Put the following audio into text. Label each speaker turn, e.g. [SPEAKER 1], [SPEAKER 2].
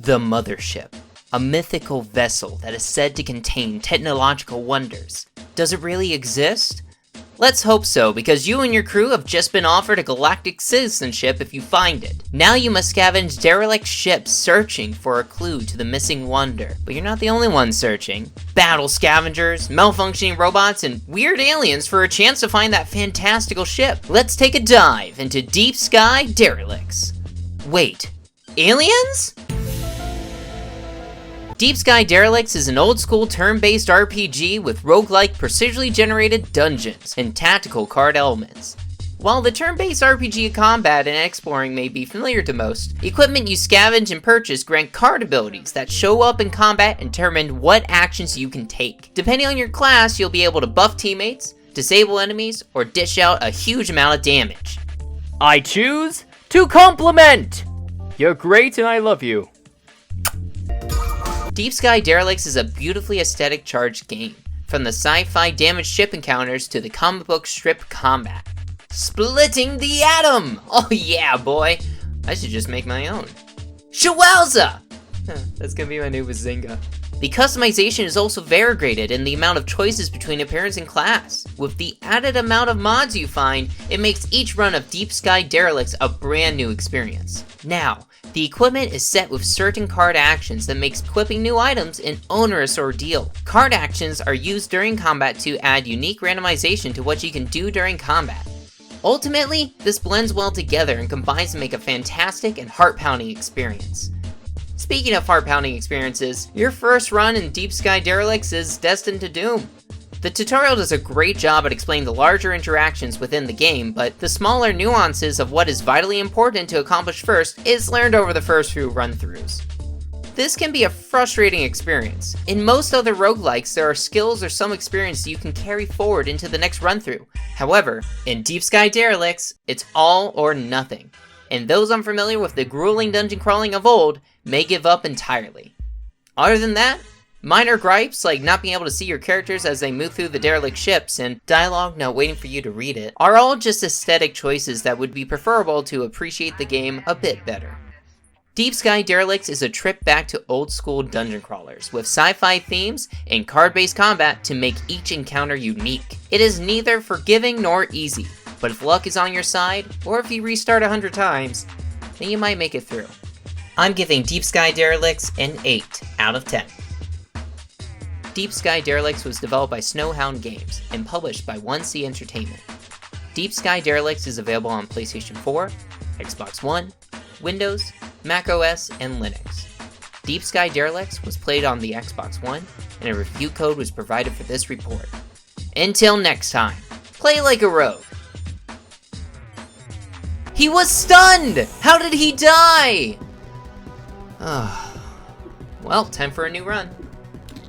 [SPEAKER 1] The Mothership, a mythical vessel that is said to contain technological wonders. Does it really exist? Let's hope so, because you and your crew have just been offered a galactic citizenship if you find it. Now you must scavenge derelict ships searching for a clue to the missing wonder. But you're not the only one searching. Battle scavengers, malfunctioning robots, and weird aliens for a chance to find that fantastical ship. Let's take a dive into Deep Sky Derelicts. Wait, aliens? Deep Sky Derelicts is an old-school turn-based RPG with roguelike procedurally generated dungeons and tactical card elements. While the turn-based RPG combat and exploring may be familiar to most, the equipment you scavenge and purchase grant card abilities that show up in combat and determine what actions you can take. Depending on your class, you'll be able to buff teammates, disable enemies, or dish out a huge amount of damage.
[SPEAKER 2] I choose to compliment! You're great and I love you.
[SPEAKER 1] Deep Sky Derelicts is a beautifully aesthetic charged game, from the sci-fi damaged ship encounters to the comic book strip combat. Splitting the atom! Oh yeah, boy! I should just make my own. Shawowza! That's gonna be my new Bazinga. The customization is also variegated in the amount of choices between appearance and class. With the added amount of mods you find, it makes each run of Deep Sky Derelicts a brand new experience. Now, the equipment is set with certain card actions that makes equipping new items an onerous ordeal. Card actions are used during combat to add unique randomization to what you can do during combat. Ultimately, this blends well together and combines to make a fantastic and heart-pounding experience. Speaking of heart-pounding experiences, your first run in Deep Sky Derelicts is destined to doom. The tutorial does a great job at explaining the larger interactions within the game, but the smaller nuances of what is vitally important to accomplish first is learned over the first few run-throughs. This can be a frustrating experience. In most other roguelikes, there are skills or some experience you can carry forward into the next run-through. However, in Deep Sky Derelicts, it's all or nothing, and those unfamiliar with the grueling dungeon crawling of old may give up entirely. Other than that, minor gripes like not being able to see your characters as they move through the derelict ships and dialogue not waiting for you to read it are all just aesthetic choices that would be preferable to appreciate the game a bit better. Deep Sky Derelicts is a trip back to old school dungeon crawlers with sci-fi themes and card-based combat to make each encounter unique. It is neither forgiving nor easy, but if luck is on your side, or if you restart 100 times, then you might make it through. I'm giving Deep Sky Derelicts an 8 out of 10. Deep Sky Derelicts was developed by Snowhound Games and published by 1C Entertainment. Deep Sky Derelicts is available on PlayStation 4, Xbox One, Windows, Mac OS, and Linux. Deep Sky Derelicts was played on the Xbox One, and a review code was provided for this report. Until next time, play like a rogue. He was stunned! How did he die? Well, time for a new run.